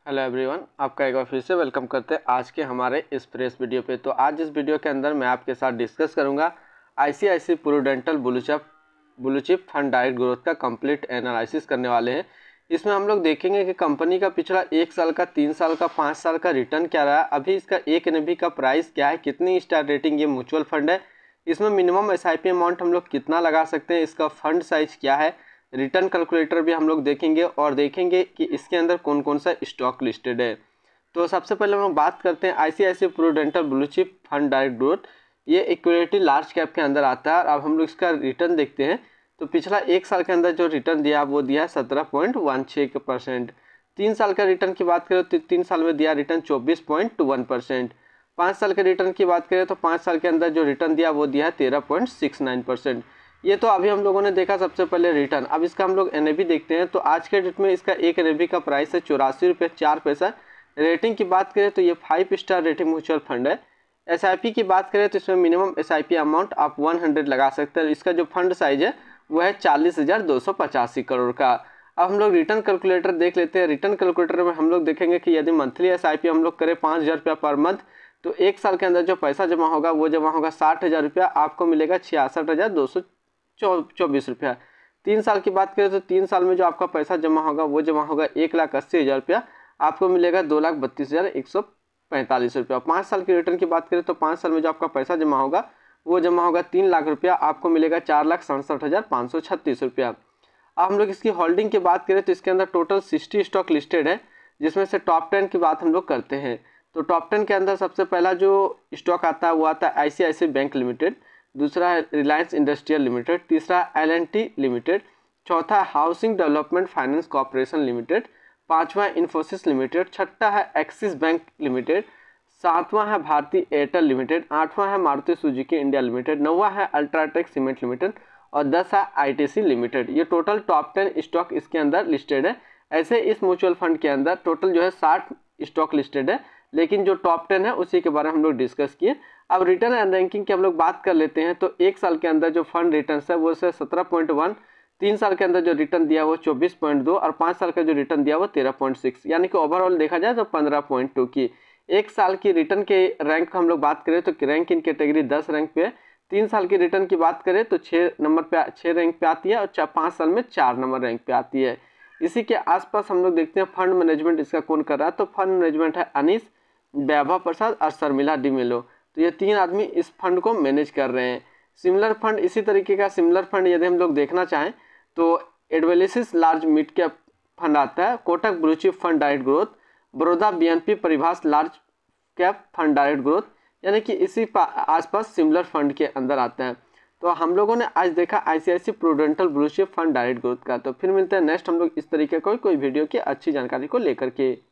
Hello everyone, आपका एक बार फिर से वेलकम करते हैं आज के हमारे इस फ्रेश वीडियो पे। तो आज इस वीडियो के अंदर मैं आपके साथ डिस्कस करूंगा ICICI Prudential blue chip fund direct growth का कंप्लीट एनालिसिस करने वाले हैं। इसमें हम लोग देखेंगे कि कंपनी का पिछला 1 साल का, 3 साल का, 5 साल का रिटर्न क्या रहा, अभी इसका एक एनएवी का प्राइस क्या है, कितनी स्टार रेटिंग ये म्यूचुअल फंड है, इसमें मिनिमम एसआईपी अमाउंट हम लोग कितना लगा सकते हैं, इसका फंड साइज क्या है, रिटर्न कैलकुलेटर भी हम लोग देखेंगे और देखेंगे कि इसके अंदर कौन कौन सा स्टॉक लिस्टेड है। तो सबसे पहले हम लोग बात करते हैं ICICI Prudential blue chip fund direct growth. ये इक्विटी लार्ज कैप के अंदर आता है। अब हम लोग इसका रिटर्न देखते हैं तो पिछला 1 साल के अंदर जो रिटर्न दिया वो दिया 17.16%। 3 साल का रिटर्न की बात करें तो 3 साल में दिया रिटर्न 24.1%। 5 साल के रिटर्न की बात करें तो 5 साल के अंदर जो रिटर्न दिया वो दिया है 13.69%। ये तो अभी हम लोगों ने देखा सबसे पहले रिटर्न। अब इसका हम लोग एनएवी देखते हैं तो आज के डेट में इसका एक एनएवी का प्राइस है 84 रुपये 4 पैसा। रेटिंग की बात करें तो ये 5 स्टार रेटिंग म्यूचुअल फंड है। एसआईपी की बात करें तो इसमें मिनिमम एसआईपी अमाउंट आप 100 लगा सकते हैं। इसका जो फंड साइज है वह है 40,285 करोड़ का। अब हम लोग रिटर्न कैलकुलेटर देख लेते हैं। रिटर्न कैलकुलेटर में हम लोग देखेंगे कि यदि मंथली एसआईपी हम लोग करें 5,000 रुपया पर मंथ तो 1 साल के अंदर जो पैसा जमा होगा वो जमा होगा 60,000 रुपया, आपको मिलेगा 66,224 रुपया। 3 साल की बात करें तो 3 साल में जो आपका पैसा जमा होगा वो जमा होगा 1,80,000 रुपया, आपको मिलेगा 2,32,145 रुपया। 5 साल की रिटर्न की बात करें तो 5 साल में जो आपका पैसा जमा होगा वो जमा होगा 3 लाख रुपया, आपको मिलेगा 4,67,536 रुपया। अब हम लोग इसकी होल्डिंग की बात करें तो इसके अंदर टोटल 60 स्टॉक लिस्टेड है, जिसमें से टॉप 10 की बात हम लोग करते हैं। तो टॉप 10 के अंदर सबसे पहला जो स्टॉक आता है वो आता है आईसीआईसीआई बैंक लिमिटेड, दूसरा है रिलायंस इंडस्ट्रियल लिमिटेड, तीसरा एल&टी लिमिटेड, चौथा housing development finance corporation limited, पांचवा है इन्फोसिस लिमिटेड, छठा है एक्सिस बैंक लिमिटेड, सातवां है भारती एयरटेल लिमिटेड, आठवां है मारुति सुजुकी इंडिया लिमिटेड, नौवां है अल्ट्राटेक सीमेंट लिमिटेड और 10 है आईटीसी लिमिटेड। ये टोटल टॉप 10 स्टॉक इसके अंदर लिस्टेड है। ऐसे इस म्यूचुअल फंड के अंदर टोटल जो है 60 स्टॉक लिस्टेड है, लेकिन जो टॉप 10 है उसी के बारे में हम लोग डिस्कस किए। अब रिटर्न एंड रैंकिंग की हम लोग बात कर लेते हैं तो 1 साल के अंदर जो फंड रिटर्न है वो से 17.1, 3 साल के अंदर जो रिटर्न दिया वो 24.2 और 5 साल का जो रिटर्न दिया वो 13.6, यानी कि ओवरऑल देखा जाए तो 15.2 की 1 साल की रिटर्न के रैंक हम लोग बात करें तो रैंक इन कैटेगरी 10 रैंक पे है। 3 साल की रिटर्न की बात करें तो 6 रैंक पे आती है और 5 साल में 4 नंबर रैंक पे आती है। इसी के आसपास हम लोग देखते हैं फंड मैनेजमेंट इसका कौन कर रहा है। तो फंड मैनेजमेंट है अनीश, वैभव प्रसाद और शर्मिला डिमेलो। तो ये 3 आदमी इस फंड को मैनेज कर रहे हैं। सिमिलर फंड, इसी तरीके का सिमिलर फंड यदि हम लोग देखना चाहें तो Edelweiss large mid cap fund आता है, Kotak bluechip fund direct growth, Baroda BNP Paribas large cap fund direct growth, यानी कि इसी आसपास सिमिलर फंड के अंदर आते हैं। तो हम लोगों ने आज देखा ICICI Prudential blue chip fund direct growth का। तो फिर मिलते हैं नेक्स्ट हम लोग इस तरीके कोई वीडियो की अच्छी जानकारी को लेकर के।